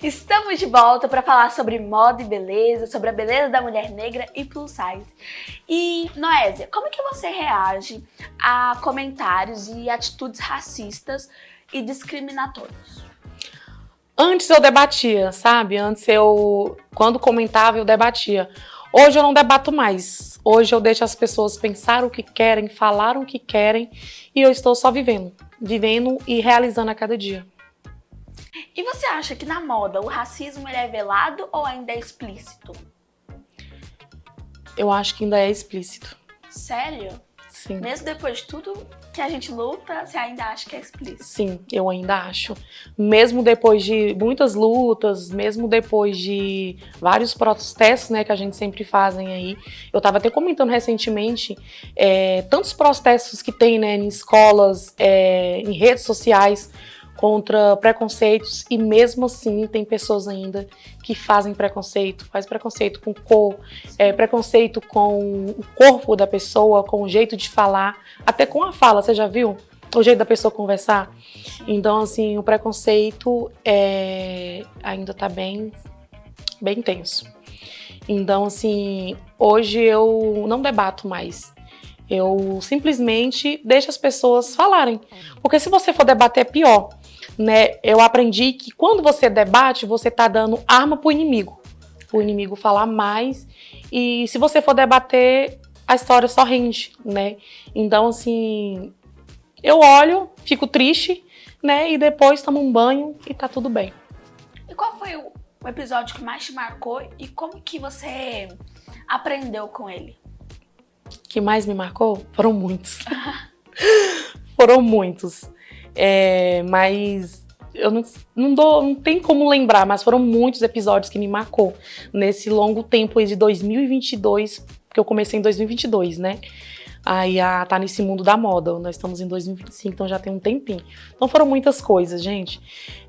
Estamos de volta para falar sobre moda e beleza, sobre a beleza da mulher negra e plus size. E, Noésia, como que você reage a comentários e atitudes racistas e discriminatórios? Antes eu debatia, sabe? Quando comentava, eu debatia. Hoje eu não debato mais. Hoje eu deixo as pessoas pensar o que querem, falar o que querem, e eu estou só vivendo e realizando a cada dia. E você acha que na moda o racismo ele é velado ou ainda é explícito? Eu acho que ainda é explícito. Sério? Sim. Mesmo depois de tudo que a gente luta, você ainda acha que é explícito? Sim, eu ainda acho. Mesmo depois de muitas lutas, mesmo depois de vários protestos, né, que a gente sempre fazem aí. Eu estava até comentando recentemente, tantos protestos que tem, né, em escolas, em redes sociais, contra preconceitos, e mesmo assim tem pessoas ainda que faz preconceito com cor, preconceito com o corpo da pessoa, com o jeito de falar, até com a fala, você já viu? O jeito da pessoa conversar. Então, assim, o preconceito ainda tá bem tenso. Então, assim, hoje eu não debato mais. Eu simplesmente deixo as pessoas falarem. Porque se você for debater, é pior. Né? Eu aprendi que quando você debate, você tá dando arma pro inimigo. O inimigo falar mais. E se você for debater, a história só rende, né? Então, assim, eu olho, fico triste, né? E depois tomo um banho e tá tudo bem. E qual foi o episódio que mais te marcou e como que você aprendeu com ele? Que mais me marcou? Foram muitos. Foram muitos. Mas eu não tem como lembrar, mas foram muitos episódios que me marcou nesse longo tempo aí de 2022, porque eu comecei em 2022, né? Aí tá nesse mundo da moda, nós estamos em 2025, então já tem um tempinho. Então foram muitas coisas, gente.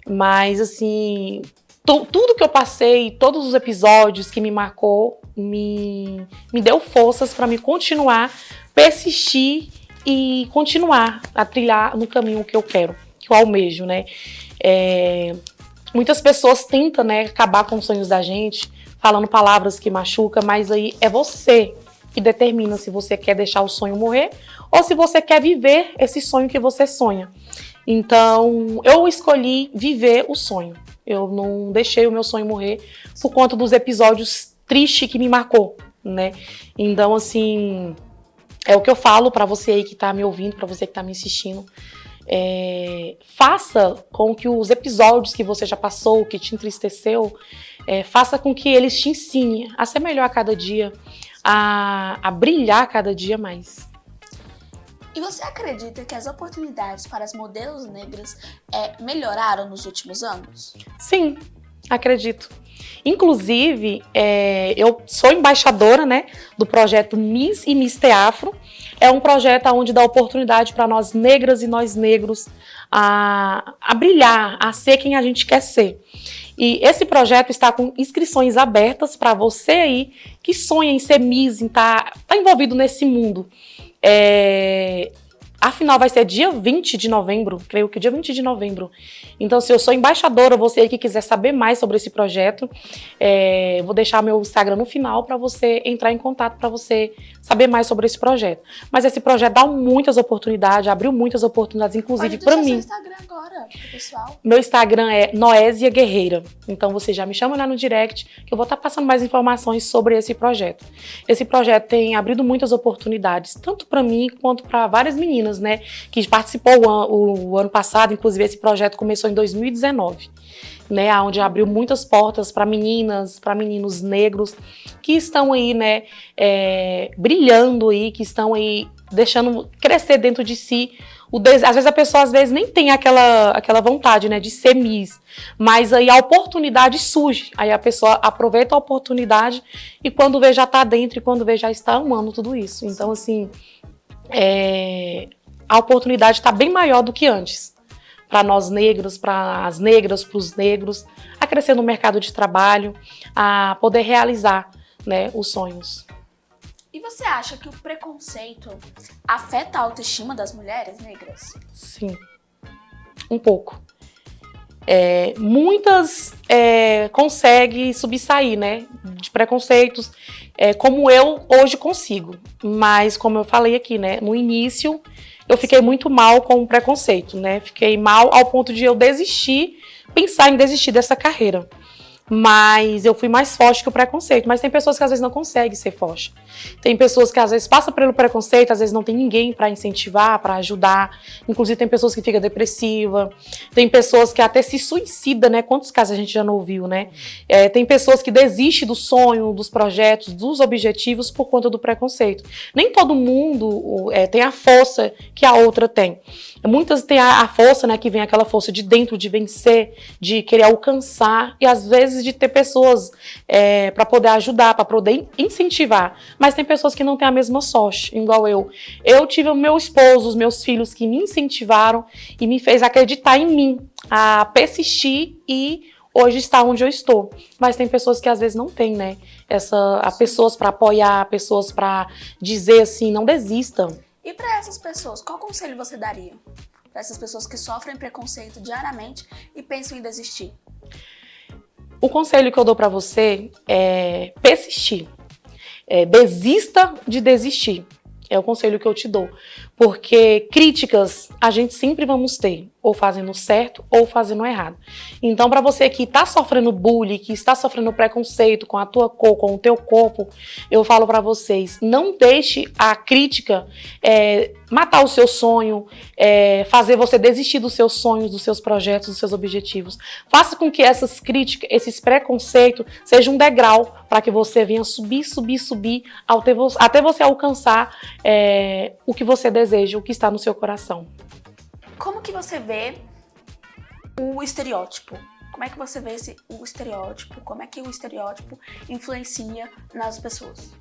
Mas assim, tudo que eu passei, todos os episódios que me marcou, me deu forças para me continuar, persistir e continuar a trilhar no caminho que eu quero, que eu almejo, né? Muitas pessoas tentam, né, acabar com os sonhos da gente, falando palavras que machucam, mas aí é você que determina se você quer deixar o sonho morrer ou se você quer viver esse sonho que você sonha. Então, eu escolhi viver o sonho. Eu não deixei o meu sonho morrer por conta dos episódios tristes que me marcou, né? Então, assim, é o que eu falo pra você aí que tá me ouvindo, pra você que tá me assistindo. Faça com que os episódios que você já passou, que te entristeceu, faça com que eles te ensinem a ser melhor a cada dia, a brilhar cada dia mais. E você acredita que as oportunidades para as modelos negras melhoraram nos últimos anos? Sim, acredito. Inclusive, eu sou embaixadora, né, do projeto Miss e Miss Teafro. É um projeto onde dá oportunidade para nós negras e nós negros a brilhar, a ser quem a gente quer ser. E esse projeto está com inscrições abertas para você aí que sonha em ser Miss, em tá envolvido nesse mundo. Afinal, vai ser dia 20 de novembro, creio que dia 20 de novembro. Então, se eu sou embaixadora, você aí que quiser saber mais sobre esse projeto, vou deixar meu Instagram no final para você entrar em contato, para você saber mais sobre esse projeto. Mas esse projeto dá muitas oportunidades, abriu muitas oportunidades, inclusive para mim. Pode deixar seu Instagram agora, pessoal. Meu Instagram é Noésia Guerreira. Então, você já me chama lá no direct, que eu vou estar passando mais informações sobre esse projeto. Esse projeto tem abrido muitas oportunidades, tanto para mim quanto para várias meninas, né, que participou o ano passado. Inclusive, esse projeto começou em 2019, né, onde abriu muitas portas para meninas, para meninos negros que estão aí, né, brilhando aí, que estão aí deixando crescer dentro de si às vezes a pessoa nem tem aquela vontade, né, de ser Miss, mas aí a oportunidade surge, aí a pessoa aproveita a oportunidade e quando vê já tá dentro e quando vê já está amando tudo isso. Então, assim, a oportunidade está bem maior do que antes, para nós negros, para as negras, para os negros, a crescer no mercado de trabalho, a poder realizar, né, os sonhos. E você acha que o preconceito afeta a autoestima das mulheres negras? Sim, um pouco. Muitas conseguem subsair, né, de preconceitos, como eu hoje consigo. Mas, como eu falei aqui, né, no início eu fiquei muito mal com o preconceito, né? Fiquei mal ao ponto de eu pensar em desistir dessa carreira. Mas eu fui mais forte que o preconceito. Mas tem pessoas que às vezes não conseguem ser forte. Tem pessoas que às vezes passam pelo preconceito, às vezes não tem ninguém para incentivar, para ajudar. Inclusive tem pessoas que ficam depressivas. Tem pessoas que até se suicidam, né? Quantos casos a gente já não ouviu, né? Tem pessoas que desistem do sonho, dos projetos, dos objetivos por conta do preconceito. Nem todo mundo tem a força que a outra tem. Muitas têm a força, né? Que vem aquela força de dentro, de vencer, de querer alcançar. E às vezes de ter pessoas para poder ajudar, para poder incentivar. Mas tem pessoas que não têm a mesma sorte, igual eu. Eu tive o meu esposo, os meus filhos que me incentivaram e me fez acreditar em mim, a persistir e hoje estar onde eu estou. Mas tem pessoas que às vezes não têm, né? Pessoas para apoiar, pessoas para dizer assim, não desistam. E para essas pessoas, qual conselho você daria? Para essas pessoas que sofrem preconceito diariamente e pensam em desistir? O conselho que eu dou para você é persistir. Desista de desistir. É o conselho que eu te dou. Porque críticas a gente sempre vamos ter, ou fazendo certo ou fazendo errado. Então, para você que está sofrendo bullying, que está sofrendo preconceito com a tua cor, com o teu corpo, eu falo para vocês, não deixe a crítica matar o seu sonho, fazer você desistir dos seus sonhos, dos seus projetos, dos seus objetivos. Faça com que essas críticas, esses preconceitos, sejam um degrau para que você venha subir, até você alcançar o que você deseja, o que está no seu coração. Como que você vê o estereótipo? Como é que você vê o estereótipo? Como é que o estereótipo influencia nas pessoas?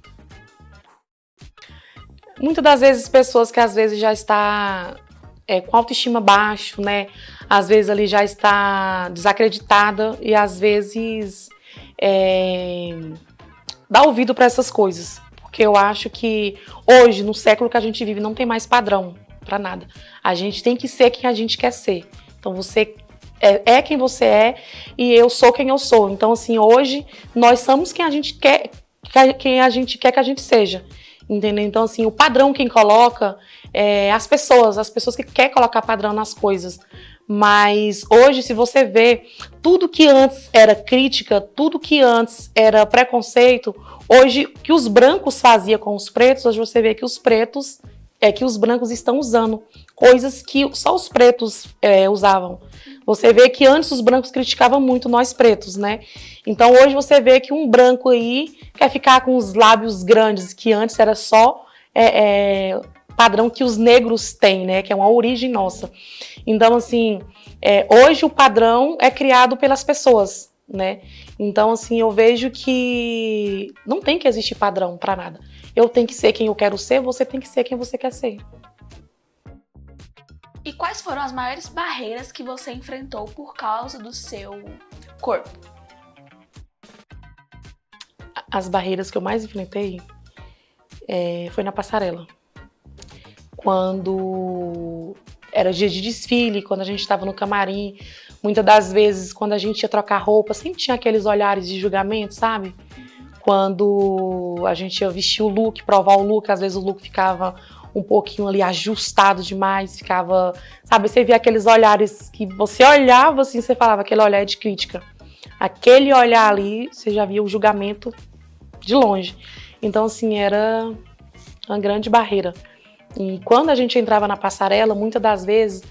Muitas das vezes, pessoas que às vezes já está com autoestima baixo, né? Às vezes ali já está desacreditada e às vezes dá ouvido para essas coisas. Porque eu acho que hoje, no século que a gente vive, não tem mais padrão para nada. A gente tem que ser quem a gente quer ser. Então você é quem você é e eu sou quem eu sou. Então assim, hoje nós somos quem a gente quer que a gente seja. Entendeu? Então assim, o padrão quem coloca as pessoas que querem colocar padrão nas coisas. Mas hoje, se você vê, tudo que antes era crítica, tudo que antes era preconceito, hoje, que os brancos faziam com os pretos, hoje você vê que os brancos estão usando coisas que só os pretos usavam. Você vê que antes os brancos criticavam muito nós pretos, né? Então hoje você vê que um branco aí quer ficar com os lábios grandes, que antes era só padrão que os negros têm, né? Que é uma origem nossa. Então, assim, hoje o padrão é criado pelas pessoas, né? Então, assim, eu vejo que não tem que existir padrão para nada. Eu tenho que ser quem eu quero ser, você tem que ser quem você quer ser. E quais foram as maiores barreiras que você enfrentou por causa do seu corpo? As barreiras que eu mais enfrentei foi na passarela. Quando era dia de desfile, quando a gente estava no camarim, muitas das vezes, quando a gente ia trocar roupa, sempre tinha aqueles olhares de julgamento, sabe? Quando a gente ia vestir o look, provar o look, às vezes o look ficava um pouquinho ali ajustado demais, ficava, sabe? Você via aqueles olhares que você olhava assim, você falava, aquele olhar é de crítica. Aquele olhar ali, você já via o julgamento de longe. Então, assim, era uma grande barreira. E quando a gente entrava na passarela, muitas das vezes,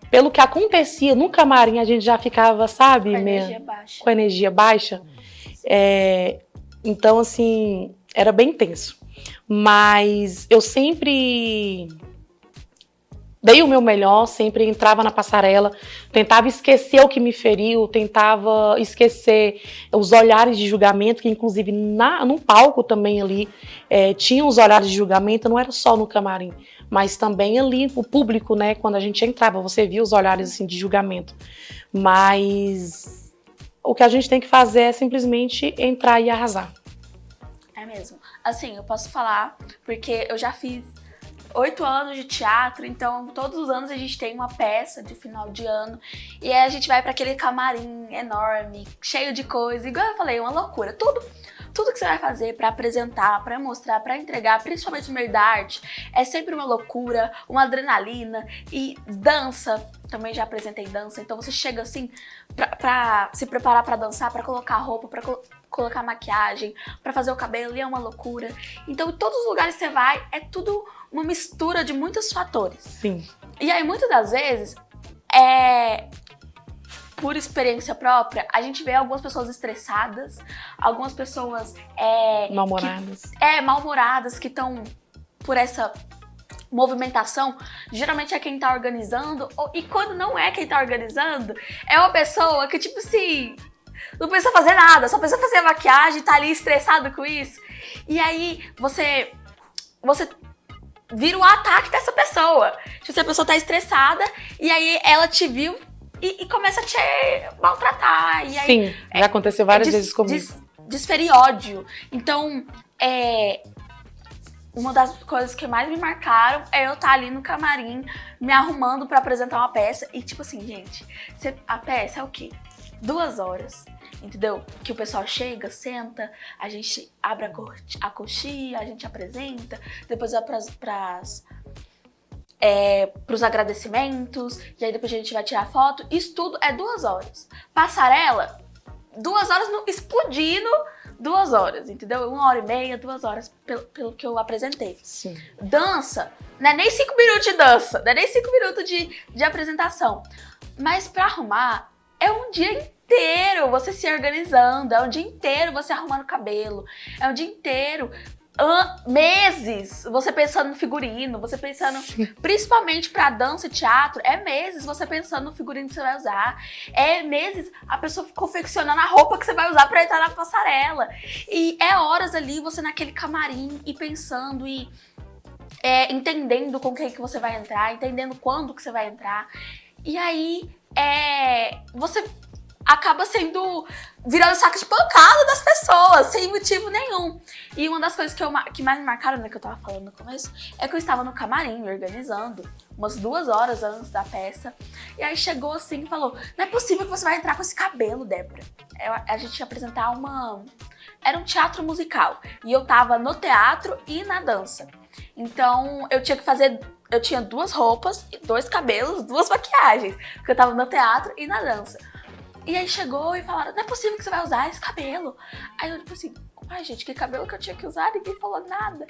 pelo que acontecia no camarim, a gente já ficava, sabe? Com a energia baixa. Então, assim, era bem tenso. Mas eu sempre dei o meu melhor, sempre entrava na passarela, tentava esquecer o que me feriu, tentava esquecer os olhares de julgamento, que inclusive no palco também ali tinha os olhares de julgamento, não era só no camarim, mas também ali o público, né, quando a gente entrava, você via os olhares assim, de julgamento. Mas o que a gente tem que fazer é simplesmente entrar e arrasar. É mesmo. Assim, eu posso falar, porque eu já fiz 8 anos de teatro, então todos os anos a gente tem uma peça de final de ano e aí a gente vai para aquele camarim enorme, cheio de coisa, igual eu falei, uma loucura. Tudo que você vai fazer para apresentar, para mostrar, para entregar, principalmente no meio da arte, é sempre uma loucura, uma adrenalina e dança. Também já apresentei dança, então você chega assim pra se preparar para dançar, para colocar roupa, para colocar maquiagem, para fazer o cabelo, e é uma loucura. Então, em todos os lugares que você vai, é tudo uma mistura de muitos fatores. Sim. E aí, muitas das vezes, por experiência própria, a gente vê algumas pessoas estressadas, algumas pessoas mal-humoradas. Mal-humoradas, que estão por essa movimentação. Geralmente é quem tá organizando, e quando não é quem tá organizando, é uma pessoa que, tipo assim, não precisa fazer nada, só precisa fazer a maquiagem, tá ali estressado com isso. E aí você vira o ataque dessa pessoa. Tipo, se a pessoa tá estressada, e aí ela te viu e começa a te maltratar. E aí, sim, já aconteceu várias vezes comigo. Desferir ódio. Então, uma das coisas que mais me marcaram é eu estar ali no camarim, me arrumando pra apresentar uma peça. E tipo assim, gente, a peça é o quê? 2 horas, entendeu? Que o pessoal chega, senta, a gente abre a coxinha, a gente apresenta, depois vai pros agradecimentos, e aí depois a gente vai tirar foto. Isso tudo é 2 horas. Passarela, 2 horas explodindo, 2 horas, entendeu? 1h30, 2 horas, pelo que eu apresentei. Sim. Dança, não é nem 5 minutos de dança, não é nem 5 minutos de apresentação. Mas pra arrumar, é um dia inteiro você se organizando, é um dia inteiro você arrumando o cabelo, é um dia inteiro, meses você pensando no figurino, você pensando, sim, principalmente pra dança e teatro, é meses você pensando no figurino que você vai usar, é meses a pessoa confeccionando a roupa que você vai usar pra entrar na passarela, e é horas ali você naquele camarim e pensando e entendendo com quem que você vai entrar, entendendo quando que você vai entrar, e aí você acaba virando saco de pancada das pessoas, sem motivo nenhum. E uma das coisas que mais me marcaram, né, que eu tava falando no começo, é que eu estava no camarim, me organizando, umas 2 horas antes da peça, e aí chegou assim e falou, não é possível que você vai entrar com esse cabelo, Débora. A gente ia apresentar era um teatro musical, e eu tava no teatro e na dança. Então, eu tinha 2 roupas, 2 cabelos, 2 maquiagens, porque eu tava no teatro e na dança. E aí chegou e falaram, não é possível que você vai usar esse cabelo. Aí eu tipo assim, ai gente, que cabelo que eu tinha que usar? Ninguém falou nada.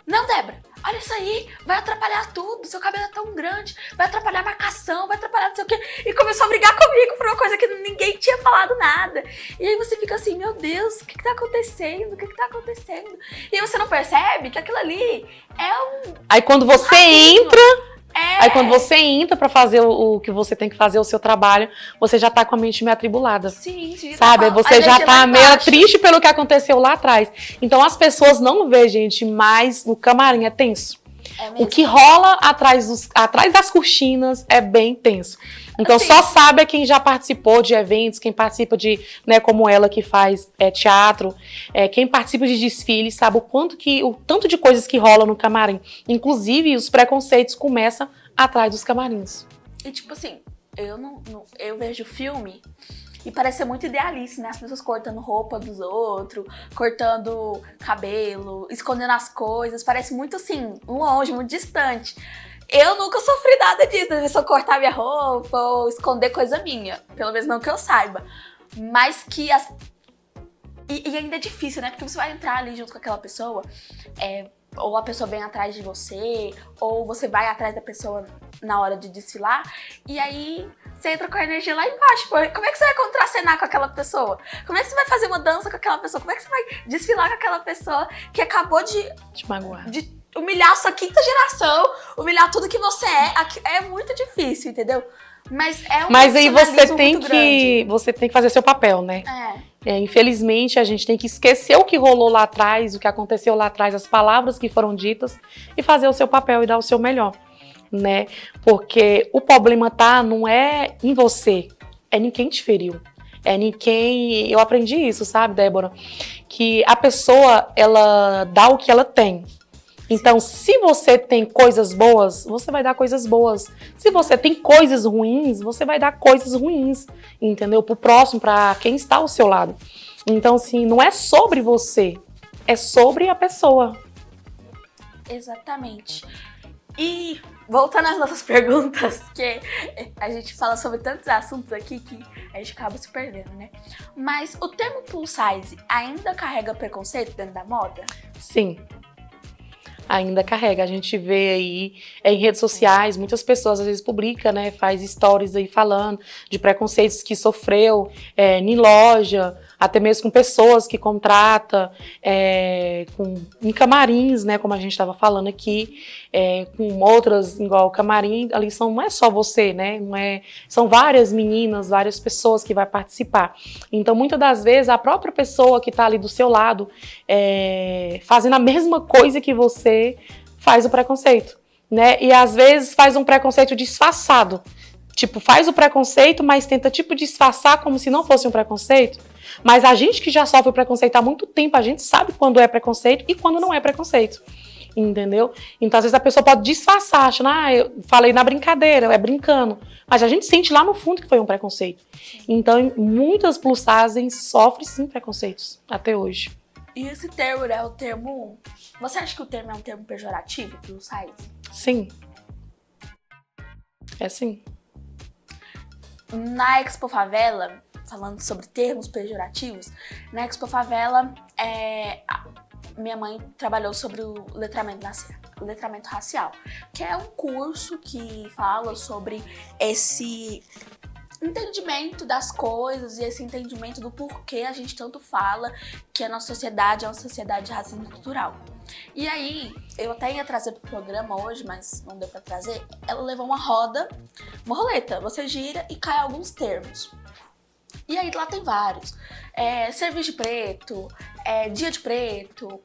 Não, Débora, olha isso aí, vai atrapalhar tudo, seu cabelo é tão grande, vai atrapalhar a marcação, vai atrapalhar não sei o quê. E começou a brigar comigo por uma coisa que ninguém tinha falado nada. E aí você fica assim, meu Deus, o que tá acontecendo? O que tá acontecendo? E aí você não percebe que aquilo ali Aí quando você entra... Aí quando você entra pra fazer o que você tem que fazer, o seu trabalho, você já tá com a mente meio atribulada. Sim, sabe? Você já tá meio triste pelo que aconteceu lá atrás. Então as pessoas não vê, gente, mas o camarim é tenso. O que rola atrás das cortinas é bem tenso. Então só sabe quem já participou de eventos, quem participa de, né, como ela que faz teatro, quem participa de desfiles, sabe o tanto de coisas que rola no camarim. Inclusive os preconceitos começam atrás dos camarins. E tipo assim, eu vejo filme e parece ser muito idealista, né? As pessoas cortando roupa dos outros, cortando cabelo, escondendo as coisas. Parece muito assim, longe, muito distante. Eu nunca sofri nada disso, de pessoa cortar minha roupa ou esconder coisa minha. Pelo menos não que eu saiba. Mas que E ainda é difícil, né? Porque você vai entrar ali junto com aquela pessoa, ou a pessoa vem atrás de você, ou você vai atrás da pessoa na hora de desfilar, e aí você entra com a energia lá embaixo. Pô. Como é que você vai contracenar com aquela pessoa? Como é que você vai fazer uma dança com aquela pessoa? Como é que você vai desfilar com aquela pessoa que acabou de magoar? De humilhar a sua 5ª geração, humilhar tudo que você é muito difícil, entendeu? Mas aí você tem que fazer seu papel, né? Infelizmente, a gente tem que esquecer o que rolou lá atrás, o que aconteceu lá atrás, as palavras que foram ditas e fazer o seu papel e dar o seu melhor, né? Porque o problema não é em você, é em quem te feriu. Eu aprendi isso, sabe, Débora? Que a pessoa, ela dá o que ela tem. Então, se você tem coisas boas, você vai dar coisas boas. Se você tem coisas ruins, você vai dar coisas ruins, entendeu? Pro próximo, para quem está ao seu lado. Então, assim, não é sobre você, é sobre a pessoa. Exatamente. E voltando às nossas perguntas, que a gente fala sobre tantos assuntos aqui que a gente acaba se perdendo, né? Mas o termo plus size ainda carrega preconceito dentro da moda? Sim. Ainda carrega. A gente vê aí em redes sociais, muitas pessoas às vezes publicam, né, faz stories aí falando de preconceitos que sofreu em loja, até mesmo com pessoas que contrata, em camarins, né, como a gente estava falando aqui, com outras, igual o camarim, ali não é só você, né, são várias meninas, várias pessoas que vai participar. Então, muitas das vezes, a própria pessoa que está ali do seu lado, fazendo a mesma coisa que você, faz o preconceito, né? E às vezes faz um preconceito disfarçado. Tipo, faz o preconceito, mas tenta disfarçar como se não fosse um preconceito. Mas a gente que já sofre o preconceito há muito tempo, a gente sabe quando é preconceito e quando não é preconceito. Entendeu? Então, às vezes a pessoa pode disfarçar, achando, eu falei na brincadeira, brincando. Mas a gente sente lá no fundo que foi um preconceito. Então, muitas plus size sofrem sim preconceitos, até hoje. E esse termo é o termo... Você acha que o termo é um termo pejorativo, plus size? Sim. É sim. Na Expo Favela, falando sobre termos pejorativos, na Expo Favela, minha mãe trabalhou sobre o letramento racial, que é um curso que fala sobre esse entendimento das coisas e esse entendimento do porquê a gente tanto fala que a nossa sociedade é uma sociedade de racismo estrutural. E aí, eu até ia trazer pro programa hoje, mas não deu pra trazer, ela levou uma roleta, você gira e cai alguns termos. E aí lá tem vários. Serviço de preto, dia de preto,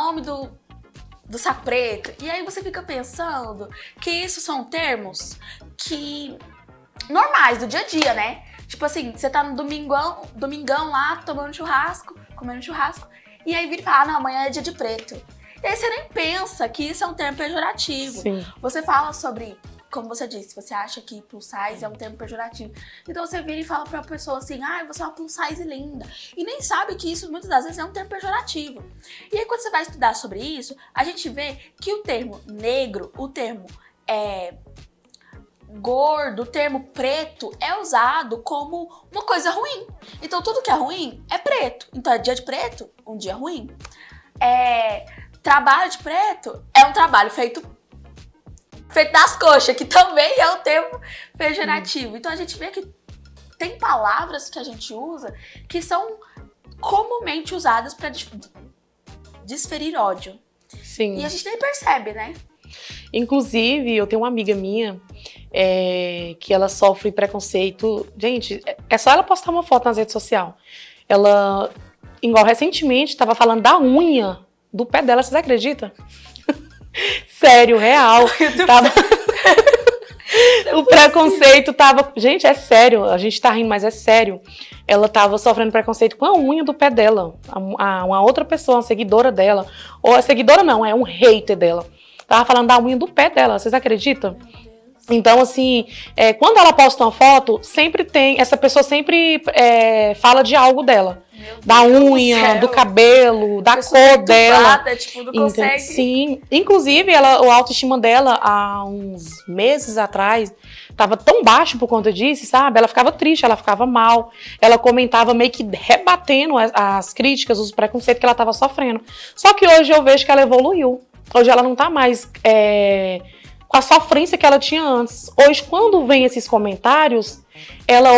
homem do saco preto. E aí você fica pensando que isso são termos que... normais, do dia a dia, né? Tipo assim, você tá no domingão lá, tomando churrasco, comendo churrasco, e aí vira e fala, não, amanhã é dia de preto. E aí você nem pensa que isso é um termo pejorativo. Sim. Você fala sobre, como você disse, você acha que plus size é um termo pejorativo. Então você vira e fala pra pessoa assim, você é uma plus size linda. E nem sabe que isso muitas das vezes é um termo pejorativo. E aí quando você vai estudar sobre isso, a gente vê que o termo negro, o termo gordo, o termo preto é usado como uma coisa ruim. Então tudo que é ruim é preto. Então é dia de preto, um dia ruim. Trabalho de preto é um trabalho feito das coxas, que também é um termo pejorativo. Então a gente vê que tem palavras que a gente usa que são comumente usadas para desferir ódio. Sim. E a gente nem percebe, né? Inclusive, eu tenho uma amiga minha que ela sofre preconceito. Gente, é só ela postar uma foto nas redes sociais. Ela, igual recentemente, estava falando da unha do pé dela, vocês acreditam? Sério, real. O preconceito tava... Gente, é sério, a gente tá rindo, mas é sério. Ela tava sofrendo preconceito com a unha do pé dela. Uma outra pessoa, uma seguidora dela. Ou a seguidora não, é um hater dela. Tava falando da unha do pé dela, vocês acreditam? Então, assim, quando ela posta uma foto, essa pessoa sempre fala de algo dela. Da unha, do cabelo, da cor dela. Tipo, não consegue. Sim, inclusive a autoestima dela, há uns meses atrás, tava tão baixo por conta disso, sabe? Ela ficava triste, ela ficava mal. Ela comentava meio que rebatendo as críticas, os preconceitos que ela tava sofrendo. Só que hoje eu vejo que ela evoluiu. Hoje ela não tá mais com a sofrência que ela tinha antes. Hoje, quando vem esses comentários,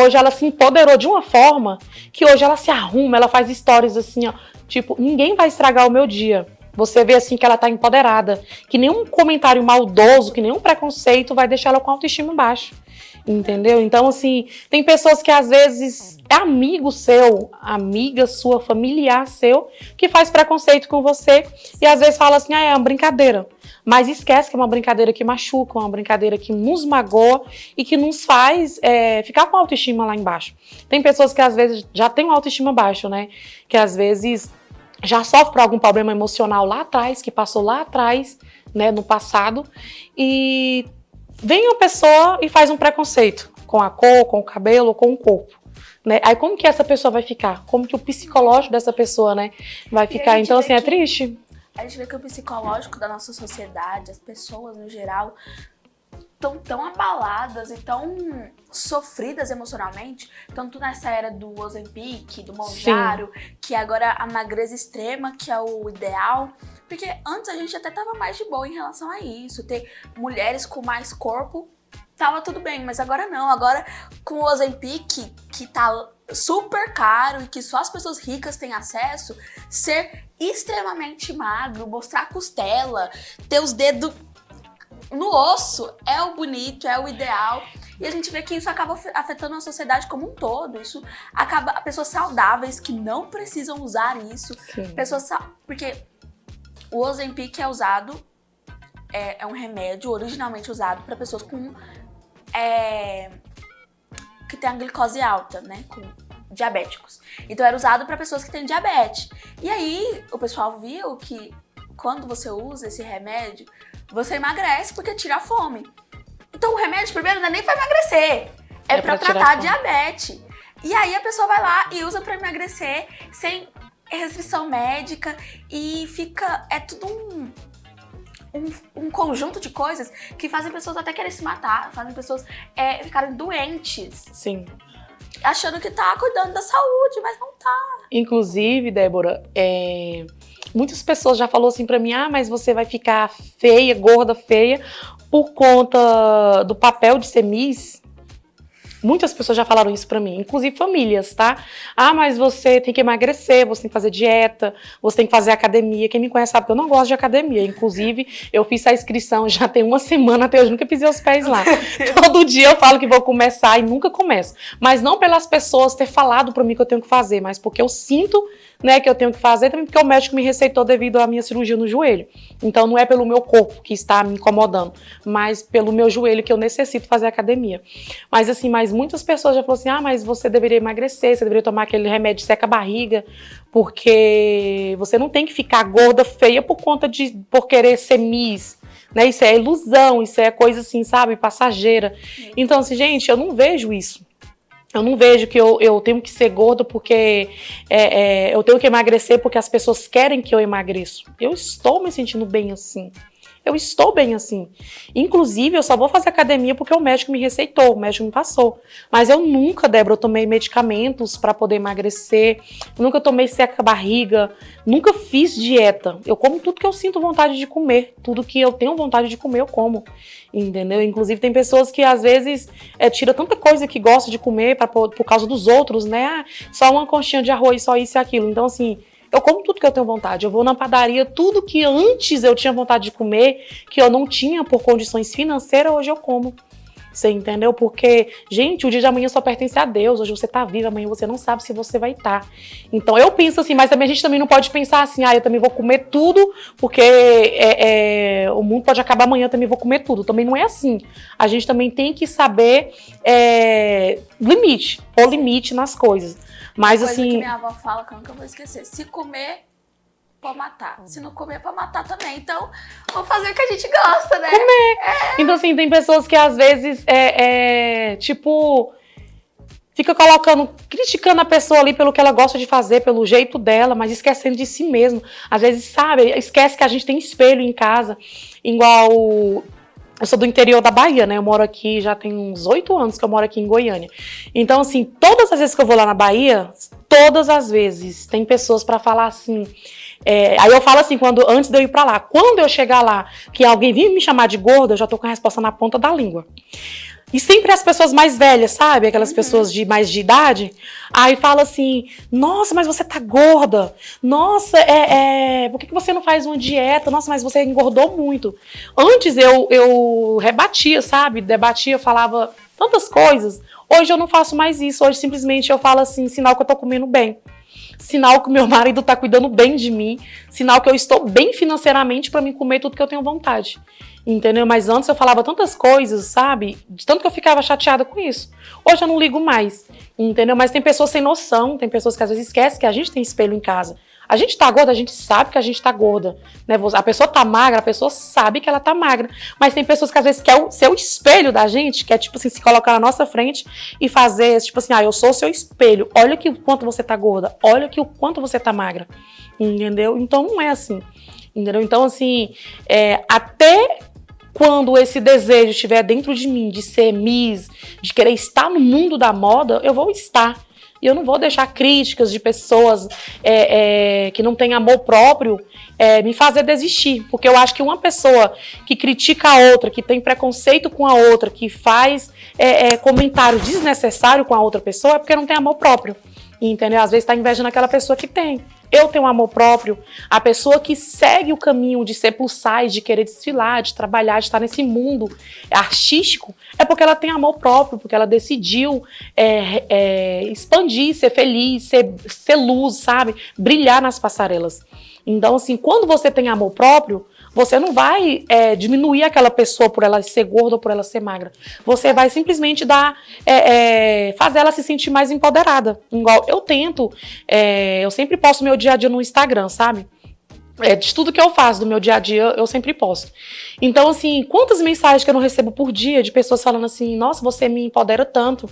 hoje ela se empoderou de uma forma que hoje ela se arruma, ela faz stories assim, ó, tipo, ninguém vai estragar o meu dia. Você vê assim que ela tá empoderada, que nenhum comentário maldoso, que nenhum preconceito vai deixar ela com a autoestima baixa. Entendeu? Então, assim, tem pessoas que às vezes é amigo seu, amiga sua, familiar seu, que faz preconceito com você e às vezes fala assim, é uma brincadeira. Mas esquece que é uma brincadeira que machuca, uma brincadeira que nos magoa e que nos faz ficar com a autoestima lá embaixo. Tem pessoas que às vezes já têm uma autoestima baixa, né? Que às vezes já sofre por algum problema emocional lá atrás, que passou lá atrás, né, no passado, e vem uma pessoa e faz um preconceito com a cor, com o cabelo, com o corpo. Né? Aí como que essa pessoa vai ficar? Como que o psicológico dessa pessoa, né, vai ficar? Então, assim, é triste. A gente vê que o psicológico da nossa sociedade, as pessoas no geral, estão tão abaladas e tão sofridas emocionalmente, tanto nessa era do Ozempic, do Mounjaro, que agora a magreza extrema, que é o ideal, porque antes a gente até tava mais de boa em relação a isso, ter mulheres com mais corpo, tava tudo bem, mas agora não, agora com o Ozempic, que tá super caro e que só as pessoas ricas têm acesso, ser extremamente magro, mostrar a costela, ter os dedos no osso é o bonito, é o ideal. E a gente vê que isso acaba afetando a sociedade como um todo. Isso acaba... Pessoas saudáveis que não precisam usar isso. Porque o Ozempic é usado... É um remédio originalmente usado para pessoas com... que tem a glicose alta, né? Com diabéticos. Então era usado para pessoas que têm diabetes. E aí o pessoal viu que quando você usa esse remédio, você emagrece porque tira a fome. Então o remédio primeiro não é nem para emagrecer, é para tratar a diabetes. E aí a pessoa vai lá e usa para emagrecer sem restrição médica e fica... É tudo um conjunto de coisas que fazem pessoas até querer se matar, fazem pessoas ficarem doentes. Sim. Achando que tá cuidando da saúde, mas não tá. Inclusive, Débora, muitas pessoas já falaram assim pra mim, mas você vai ficar feia, gorda, feia, por conta do papel de ser Miss. Muitas pessoas já falaram isso pra mim, inclusive famílias, tá? Mas você tem que emagrecer, você tem que fazer dieta, você tem que fazer academia. Quem me conhece sabe que eu não gosto de academia. Inclusive, eu fiz a inscrição já tem uma semana, até hoje nunca pisei os pés lá. Todo dia eu falo que vou começar e nunca começo. Mas não pelas pessoas ter falado pra mim que eu tenho que fazer, mas porque eu sinto, né, que eu tenho que fazer, também porque o médico me receitou devido à minha cirurgia no joelho. Então não é pelo meu corpo que está me incomodando, mas pelo meu joelho que eu necessito fazer academia. Mas assim, muitas pessoas já falaram assim, mas você deveria emagrecer, você deveria tomar aquele remédio seca a barriga, porque você não tem que ficar gorda, feia por querer ser Miss, né? Isso é ilusão, isso é coisa assim, sabe, passageira. Então assim, gente, eu não vejo isso. Eu não vejo que eu tenho que ser gorda porque eu tenho que emagrecer porque as pessoas querem que eu emagreça. Eu estou me sentindo bem assim. Eu estou bem assim. Inclusive, eu só vou fazer academia porque o médico me receitou, o médico me passou. Mas eu nunca, Débora, eu tomei medicamentos para poder emagrecer. Nunca tomei seca-barriga. Nunca fiz dieta. Eu como tudo que eu sinto vontade de comer. Tudo que eu tenho vontade de comer, eu como. Entendeu? Inclusive, tem pessoas que, às vezes, tira tanta coisa que gosta de comer por causa dos outros, né? Só uma conchinha de arroz, só isso e aquilo. Então, assim... Eu como tudo que eu tenho vontade, eu vou na padaria, tudo que antes eu tinha vontade de comer, que eu não tinha por condições financeiras, hoje eu como. Você entendeu? Porque, gente, o dia de amanhã só pertence a Deus, hoje você tá viva, amanhã você não sabe se você vai estar. Então eu penso assim, mas também a gente também não pode pensar assim, eu também vou comer tudo, porque o mundo pode acabar amanhã, eu também vou comer tudo. Também não é assim. A gente também tem que saber pôr limite nas coisas. Mas coisa assim... que minha avó fala, que eu nunca vou esquecer. Se comer, pode matar. Se não comer, pode matar também. Então, vamos fazer o que a gente gosta, né? Comer. Então, assim, tem pessoas que às vezes, fica criticando a pessoa ali pelo que ela gosta de fazer, pelo jeito dela, mas esquecendo de si mesmo. Às vezes, sabe, esquece que a gente tem espelho em casa, igual... Eu sou do interior da Bahia, né? Eu moro aqui, já tem uns 8 anos que eu moro aqui em Goiânia. Então, assim, todas as vezes que eu vou lá na Bahia, todas as vezes, tem pessoas pra falar assim... aí eu falo assim, antes de eu ir pra lá, quando eu chegar lá, que alguém vir me chamar de gorda, eu já tô com a resposta na ponta da língua. E sempre as pessoas mais velhas, sabe? Aquelas pessoas de mais de idade. Aí fala assim, nossa, mas você tá gorda. Nossa, por que você não faz uma dieta? Nossa, mas você engordou muito. Antes eu rebatia, sabe? Debatia, falava tantas coisas. Hoje eu não faço mais isso. Hoje simplesmente eu falo assim, sinal que eu tô comendo bem. Sinal que o meu marido tá cuidando bem de mim. Sinal que eu estou bem financeiramente pra mim comer tudo que eu tenho vontade. Entendeu? Mas antes eu falava tantas coisas, sabe? De tanto que eu ficava chateada com isso. Hoje eu não ligo mais, entendeu? Mas tem pessoas sem noção, tem pessoas que às vezes esquecem que a gente tem espelho em casa. A gente tá gorda, a gente sabe que a gente tá gorda, né? A pessoa tá magra, a pessoa sabe que ela tá magra. Mas tem pessoas que às vezes querem ser o espelho da gente, que é tipo assim, se colocar na nossa frente e fazer, tipo assim, eu sou o seu espelho. Olha que o quanto você tá gorda, olha que o quanto você tá magra. Entendeu? Então não é assim. Entendeu? Então, assim, até quando esse desejo estiver dentro de mim, de ser Miss, de querer estar no mundo da moda, eu vou estar. E eu não vou deixar críticas de pessoas que não têm amor próprio me fazer desistir. Porque eu acho que uma pessoa que critica a outra, que tem preconceito com a outra, que faz comentário desnecessário com a outra pessoa, é porque não tem amor próprio. Entendeu? Às vezes está invejando aquela pessoa que tem. Eu tenho um amor próprio. A pessoa que segue o caminho de ser plus size, de querer desfilar, de trabalhar, de estar nesse mundo artístico, é porque ela tem amor próprio, porque ela decidiu expandir, ser feliz, ser luz, sabe? Brilhar nas passarelas. Então, assim, quando você tem amor próprio, você não vai diminuir aquela pessoa por ela ser gorda ou por ela ser magra. Você vai simplesmente fazer ela se sentir mais empoderada. Igual eu tento, eu sempre posto meu dia a dia no Instagram, sabe? De tudo que eu faço do meu dia a dia, eu sempre posto. Então, assim, quantas mensagens que eu não recebo por dia de pessoas falando assim, nossa, você me empodera tanto.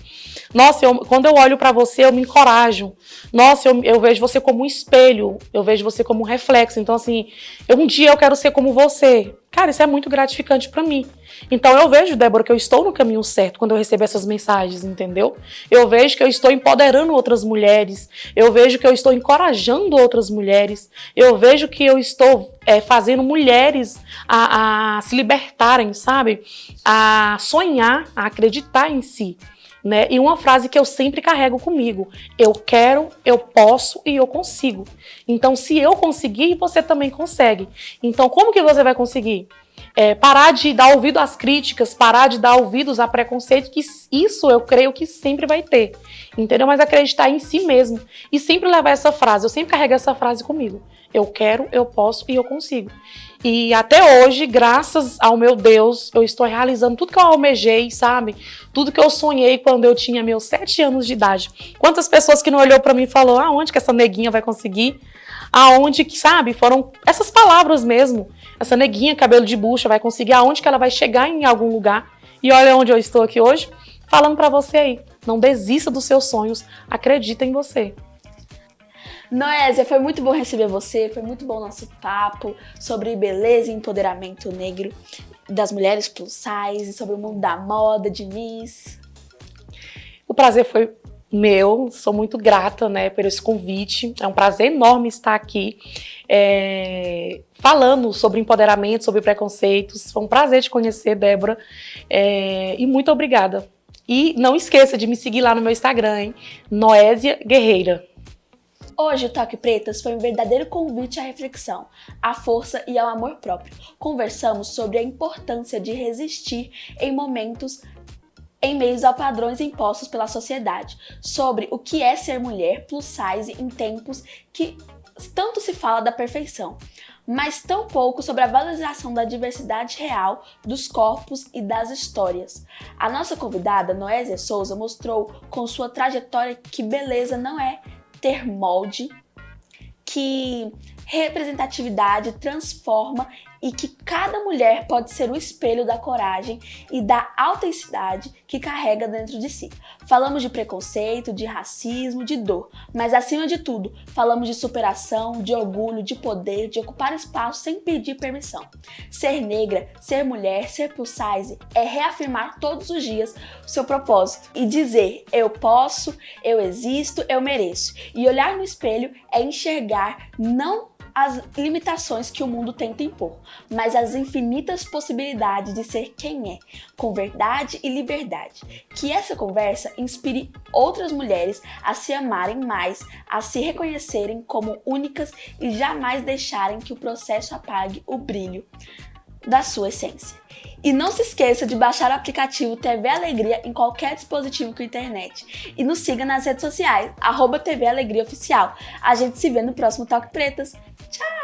Nossa, quando eu olho pra você, eu me encorajo. Nossa, eu vejo você como um espelho, eu vejo você como um reflexo. Então, assim, um dia eu quero ser como você. Cara, isso é muito gratificante pra mim. Então eu vejo, Débora, que eu estou no caminho certo quando eu recebo essas mensagens, entendeu? Eu vejo que eu estou empoderando outras mulheres, eu vejo que eu estou encorajando outras mulheres, eu vejo que eu estou fazendo mulheres a se libertarem, sabe? A sonhar, a acreditar em si. Né? E uma frase que eu sempre carrego comigo: eu quero, eu posso e eu consigo. Então, se eu conseguir, você também consegue. Então, como que você vai conseguir? Parar de dar ouvido às críticas, parar de dar ouvidos a preconceito, que isso eu creio que sempre vai ter, entendeu? Mas acreditar em si mesmo e sempre levar essa frase, eu sempre carrego essa frase comigo: eu quero, eu posso e eu consigo. E até hoje, graças ao meu Deus, eu estou realizando tudo que eu almejei, sabe? Tudo que eu sonhei quando eu tinha meus 7 anos de idade. Quantas pessoas que não olhou pra mim e falou: aonde que essa neguinha vai conseguir? Aonde que, sabe? Foram essas palavras mesmo. Essa neguinha, cabelo de bucha, vai conseguir? Aonde que ela vai chegar em algum lugar? E olha onde eu estou aqui hoje, falando pra você aí. Não desista dos seus sonhos, acredita em você. Noésia, foi muito bom receber você, foi muito bom o nosso papo sobre beleza e empoderamento negro das mulheres plus size, sobre o mundo da moda, de Miss. O prazer foi meu, sou muito grata, né, por esse convite. É um prazer enorme estar aqui falando sobre empoderamento, sobre preconceitos. Foi um prazer te conhecer, Débora, e muito obrigada. E não esqueça de me seguir lá no meu Instagram, hein? Noésia Guerreira. Hoje o Toque Pretas foi um verdadeiro convite à reflexão, à força e ao amor próprio. Conversamos sobre a importância de resistir em meios a padrões impostos pela sociedade, sobre o que é ser mulher plus size em tempos que tanto se fala da perfeição, mas tão pouco sobre a valorização da diversidade real dos corpos e das histórias. A nossa convidada, Noésia Souza, mostrou com sua trajetória que beleza não é ter molde, que representatividade transforma e que cada mulher pode ser o espelho da coragem e da autenticidade que carrega dentro de si. Falamos de preconceito, de racismo, de dor, mas acima de tudo, falamos de superação, de orgulho, de poder, de ocupar espaço sem pedir permissão. Ser negra, ser mulher, ser plus size é reafirmar todos os dias o seu propósito e dizer: eu posso, eu existo, eu mereço. E olhar no espelho é enxergar não as limitações que o mundo tenta impor, mas as infinitas possibilidades de ser quem é, com verdade e liberdade. Que essa conversa inspire outras mulheres a se amarem mais, a se reconhecerem como únicas e jamais deixarem que o processo apague o brilho da sua essência. E não se esqueça de baixar o aplicativo TV Alegria em qualquer dispositivo com internet. E nos siga nas redes sociais, @TV Alegria Oficial. A gente se vê no próximo Toque Pretas. Tchau!